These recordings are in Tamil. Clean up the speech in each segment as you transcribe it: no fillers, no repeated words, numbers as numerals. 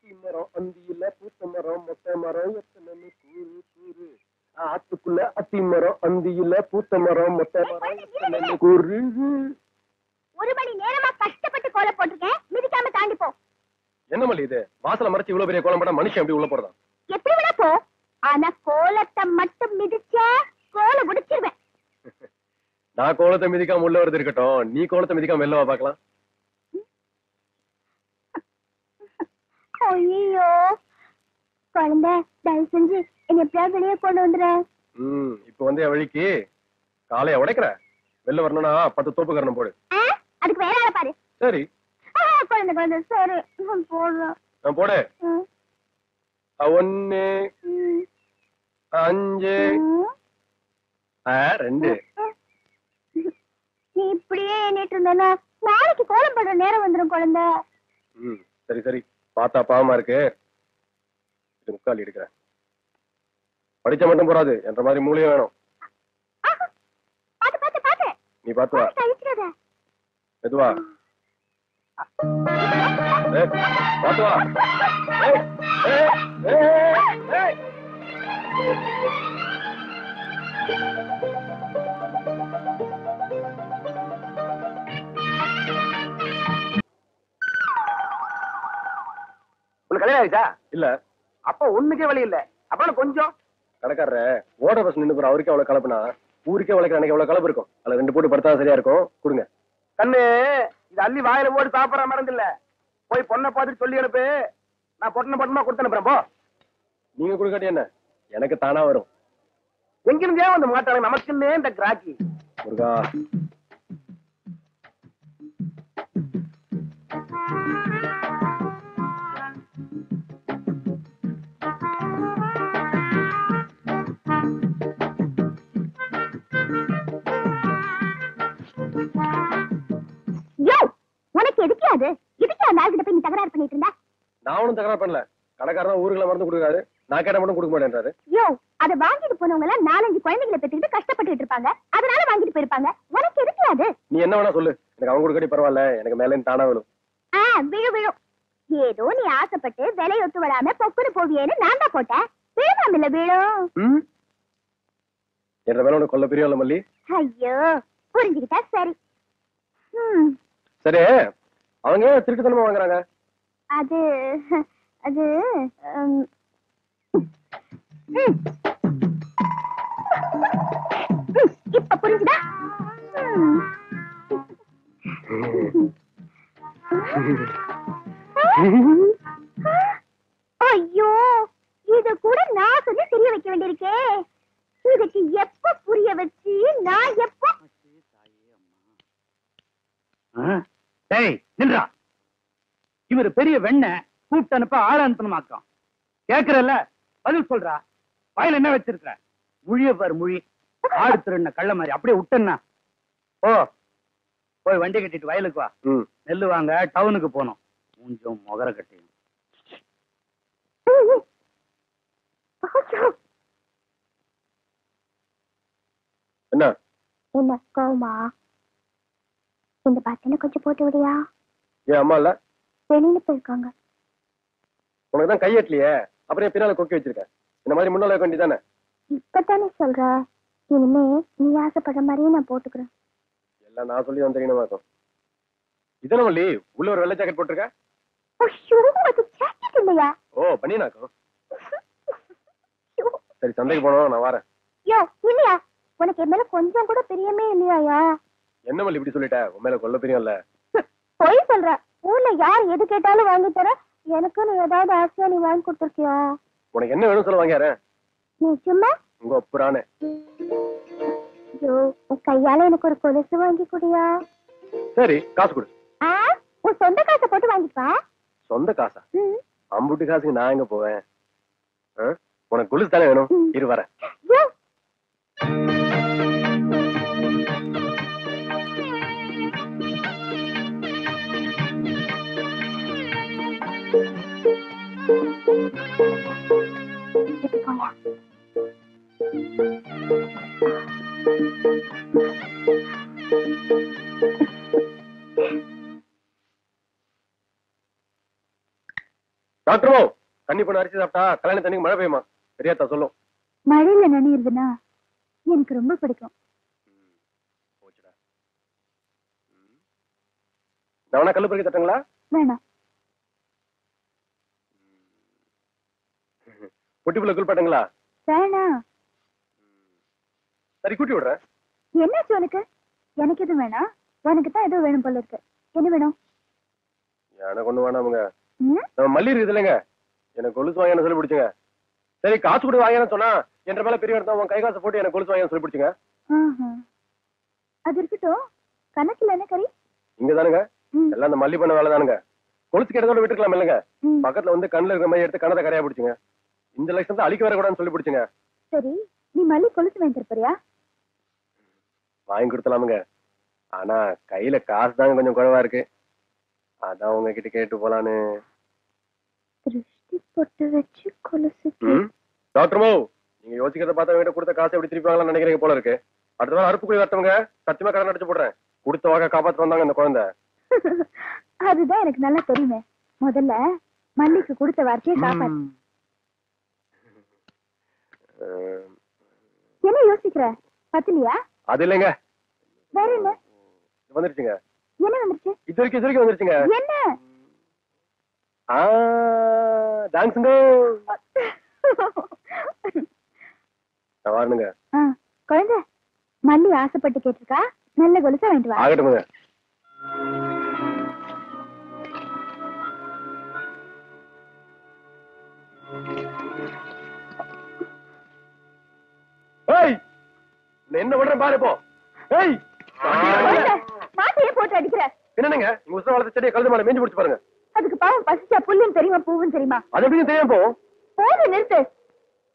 அத்தி மரம் அந்தியில பூத்த மரம் மொட்டை மரம் எத்தனை கூறு கூறு ஆத்துக்குள்ள அத்தி மரம் அந்தியில பூத்த மரம் மொட்டை மரம் எத்தனை கூறு. ஒரு மணி நேரமா கஷ்டப்பட்டு கோலம் போட்டிருக்கேன், மிதிக்காம தாண்டி போ. என்ன மல்லி இது, வாசல மறைச்சு இவ்வளவு பெரிய கோலம் போட்டா மனுஷன் எப்படி உள்ள போறதா? எப்படி விட போ, ஆனா கோலத்தை மட்டும் மிதிச்ச கோலம் முடிச்சிருவேன். நான் கோலத்தை மிதிக்காம உள்ள வருது இருக்கட்டும், நீ கோலத்தை மிதிக்காம வெளில வா பாக்கலாம். ஐயோ குழந்தை, தயவு செஞ்சு என்ன எப்படியாவது வெளியே கொண்டு வந்துடுறேன். இப்ப வந்து என் வழிக்கு காலைய உடைக்கிற, வெளில வரணும்னா 10 தோப்பு கரணம் போடு. அதுக்கு வேற ஆளை பாரு. சரி குழந்தை குழந்தை சரி போடுறேன். நான் போடு. 1 5 2. நீ இப்படியே எண்ணிட்டு இருந்தேன்னா நாளைக்கு கோலம் போடுற நேரம் வந்துடும் குழந்தை. சரி சரி, பார்த்தா பாவமா இருக்கு, இது முக்காலி எடுக்கிறேன். படிச்ச மட்டும் போறாது, என்ற மாதிரி மூளையும் வேணும். நீ பாத்து வா, மெதுவா பாத்து வா. உனக்கு கல்யாணம் ஆயிடுச்சா? இல்ல. அப்ப ஒண்ணுக்கே வழி இல்ல. அப்புறம் கொஞ்சம் கடைக்காரர ஓட பஸ் நின்று போற, அவருக்கே அவ்வளவு கலப்புனா ஊருக்கே உழைக்கிற எனக்கு எவ்வளவு கலப்பு இருக்கும். அதுல 2 போட்டு படுத்தா சரியா இருக்கும். கொடுங்க. கண்ணு, இது அள்ளி வாயில போட்டு சாப்பிடற மருந்து இல்ல. போய் பொண்ணை பார்த்துட்டு சொல்லி அனுப்பு, நான் பொண்ணை பட்டமா கொடுத்து அனுப்புறேன். போ. நீங்க கொடுக்காட்டி என்ன, எனக்கு தானா வரும். எங்கிருந்தே வந்து மாட்டாங்க நமக்குன்னே இந்த கிராக்கி. முருகா, உனக்கு எதுக்கு அது? இதுக்கு அந்த ஆள்கிட்ட போய் நீ தகராறு பண்ணிட்டு இருந்தா? நான் ஒண்ணும் தகராறு பண்ணல. கடைக்காரன் ஊருக்குள்ள மருந்து கொடுக்காது, நான் கேட்ட மட்டும் கொடுக்க மாட்டேன்றாரு. யோ, அதை வாங்கிட்டு போனவங்க எல்லாம் 4-5 குழந்தைகளை பெற்றுக்கிட்டு கஷ்டப்பட்டு இருப்பாங்க, அதனால வாங்கிட்டு போயிருப்பாங்க. உனக்கு எதுக்கு அது? நீ என்ன வேணா சொல்லு, எனக்கு அவங்க கொடுக்கடி பரவாயில்ல, எனக்கு மேல தானா விழும். விழு விழும். ஏதோ நீ ஆசைப்பட்டு விலை ஒத்து விடாம பொக்குன்னு போவியேன்னு நான் தான் போட்டேன். விழுவாம இல்ல விழும். என்ற மேல உனக்கு கொல்ல பிரியம் இல்ல மல்லி. ஐயோ, புரிஞ்சுக்கிட்டா சரி. சரி, அவங்க ஏன் திருட்டுத்தனமா வாங்குறாங்க? அது அது இப்ப புரிஞ்சுதா? ஐயோ, இத கூட நான் சொல்லி தெரிய வைக்க வேண்டியிருக்கே. இதுக்கு எப்ப புரிய வச்சு நான் எப்ப நின்றா. இவரு பெரிய வெண்ண கூப்பிட்டு அனுப்ப ஆள அனுப்பணுமாக்கம். கேக்குறல்ல, பதில் சொல்றா. வாயில என்ன வச்சிருக்க? முழிய பாரு, முழி. ஆடு திருண்ண கள்ள மாதிரி அப்படியே விட்டா. ஓ, போய் வண்டி கட்டிட்டு வயலுக்கு வா. நெல்லு வாங்க டவுனுக்கு போனோம். கொஞ்சம் முகர கட்டி. என்ன என்ன கோமா? இந்த பட்டனை கொஞ்சம் போட்டு விடியா? ஏன் அம்மா இல்ல? வெளியில போயிருக்காங்க. உனக்குதான் கையெட்டலையே, அப்புறம் பின்னால கொக்கி வச்சிருக்க. இந்த மாதிரி முன்னால வைக்க வேண்டியதானே? இப்பதானே சொல்ற, இனிமே நீ ஆசைப்படுற மாதிரியே நான் போட்டுக்கிறேன். எல்லாம் நான் சொல்லி தான் தெரியணுமாக்கும். இதன மல்லி, உள்ள ஒரு வெள்ளை ஜாக்கெட் போட்டிருக்க. ஜாக்கெட் இல்லையா? ஓ, பண்ணினாக்கும். சரி, சந்தைக்கு போனோம், நான் வரேன். யோ, இல்லையா? உனக்கு என் மேல கொஞ்சம் கூட பிரியமே இல்லையா? என்ன மல்லி இப்படி சொல்லிட்ட? உன் மேல கொல்ல பிரியம் இல்ல. போய் சொல்ற. ஊர்ல யார் எது கேட்டாலும் வாங்கி தர. எனக்கு நீ ஏதாவது ஆசையா நீ வாங்கி கொடுத்துருக்கியா? உனக்கு என்ன வேணும் சொல்ல வாங்கியாரேன். நீ சும்மா உங்க ஒப்புறானே. ஐயோ, உன் கையால எனக்கு ஒரு கொலுசு வாங்கி குடியா? சரி, காசு கொடு. உன் சொந்த காசை போட்டு வாங்கிப்பா. சொந்த காசா? அம்புட்டு காசுக்கு நான் எங்க போவேன்? உனக்கு கொலுசு தானே வேணும், இரு வரேன். டாக்டரோ தண்ணி பண்ண அரிசி சாப்பிட்டா கல்யாண தண்ணிக்கு மழை பெய்யுமா பெரியாத்தா சொல்லும். மழையில நனையிறதுன்னா எனக்கு ரொம்ப பிடிக்கும். நான் கல்லு பறிக்க தட்டுங்களா? வேணாம். பொட்டிப்புல குளிப்பாட்டுங்களா? வேணாம். சரி கூட்டி விடுறேன். என்னாச்சு உனக்கு? எனக்கு எதுவும் வேணாம். உனக்கு தான் ஏதோ வேணும் போல இருக்கு. என்ன வேணும்? எனக்கு ஒண்ணு வேணாமுங்க. நம்ம மல்லி இருக்குது இல்லைங்க, எனக்கு கொலுசு வாங்கின சொல்லி பிடிச்சுங்க. சரி காசு கூட வாங்கினு சொன்னா என்ற மேல பெரிய இடத்த உன் கை காசு போட்டு எனக்கு கொலுசு வாங்கின சொல்லி பிடிச்சுங்க. அது இருக்கட்டும். கணக்குல என்ன கறி? இங்க தானுங்க எல்லாம் அந்த மல்லி பண்ண வேலை தானுங்க. கொலுசு கேட்டதோட விட்டுக்கலாம் இல்லைங்க. பக்கத்துல வந்து கண்ணுல இருக்கிற மாதிரி எடுத்து கணத்தை கரையா பிடிச்சுங்க. இந்த லட்சம் தான் அழிக்க வரக்கூடாதுன்னு சொல்லி பிடிச்சுங்க. சரி நீ மல்லி கொலுசு வாங்கி தரப்போறியா? வாங்கி கொடுத்தலாமுங்க. ஆனா கையில காசு தாங்க கொஞ்சம் குறைவா இருக்கு. அதான் உங்ககிட்ட கேட்டு போலான்னு. திருஷ்டி பொட்டு வச்சு கொலுசு. டாக்டர்மோ நீங்க யோசிக்கிறத பார்த்தா வீட்டை கொடுத்த காசு எப்படி திருப்பி வாங்கலாம்னு நினைக்கிறீங்க போல இருக்கு. அடுத்த வாரம் அறுப்பு கூலி வரட்டவங்க சத்தியமா கடன் அடிச்சு போடுறேன். கொடுத்த வாக்க காப்பாத்து வந்தாங்க இந்த குழந்தை. அதுதான் எனக்கு நல்லா தெரியுமே. முதல்ல மல்லிக்கு கொடுத்த வார்த்தையை காப்பாத்து. என்ன யோசிக்கிற? பத்திலியா? அது இல்லைங்க. வேற என்ன வந்துருச்சுங்க? என்ன வந்துருச்சு? இது வரைக்கும் வந்துருச்சுங்க. என்ன? டான்ஸுங்க வாருங்க. குழந்தை மல்லி ஆசைப்பட்டு கேட்டிருக்கா. நல்ல கொலுசா வாங்கிட்டு வா. ஆகட்டுங்க. என்ன பண்றேன் பாரு இப்போ. மாட்டியே போட்டு அடிக்கிற. என்னங்க உங்க உசுர வளர்த்த செடியை கழுது மேல மேஞ்சு பிடிச்சு பாருங்க. அதுக்கு பாவம் பசிச்சா புல்லும் தெரியுமா பூவும் தெரியுமா? அது எப்படி தெரியும்? போது நிறுத்து.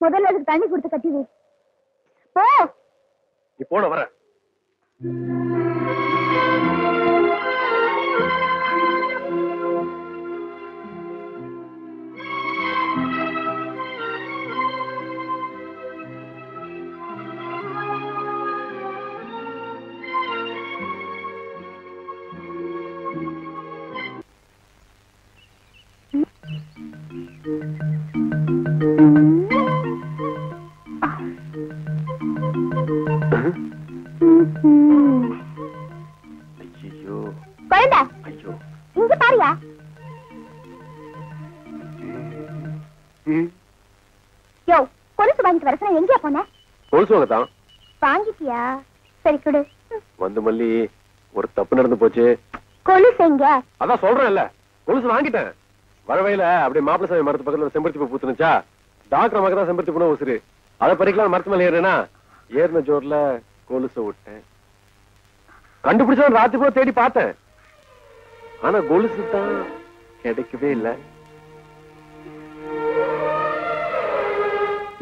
முதல்ல அதுக்கு தண்ணி கொடுத்து கட்டி வை. போ. நீ போன வர. இங்க பாரியா? யோ கொலுசு வாங்கிட்டு வர சொன்னா எங்கயா போன? கொலுசு வாங்கத்தான். வாங்கிட்டியா? சரி கொடு. வந்து மல்லி ஒரு தப்பு நடந்து போச்சு. கொலுசு எங்க? அதான் சொல்றேன்ல கொலுசு வாங்கிட்டேன். வரவையில அப்படியே மாப்பிள சாமி மரத்து பக்கத்துல செம்பருத்தி பூ பூத்துனுச்சா. டாக்டர் மகதான் செம்பருத்தி பூ உசுரு. அதை பறிக்கலாம் மரத்து மேல ஏறுனா ஏறின ஜோர்ல கொலுச விட்டேன். கண்டுபிடிச்சா ராத்திரி போல தேடி பார்த்தேன். ஆனா கொலுசு தான் கிடைக்கவே இல்லை.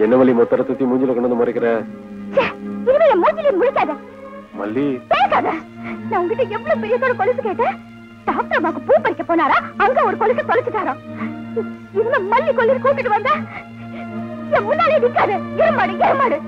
என்ன வழி மொத்தரை சுத்தி மூஞ்சில கொண்டு வந்து முறைக்கிற? மல்லி நான் உங்ககிட்ட எவ்வளவு பெரிய கொலுசு கேட்டேன். டாக்டர் அம்மாக்கு பூ பறிக்க போனாரா, அங்க ஒரு கொலுசு தொலைச்சுட்டாரா. இதுல மல்லி கொல்லி கூட்டிட்டு வந்தா என் முன்னாலே நிக்காது. ஏமாடு ஏமாடு.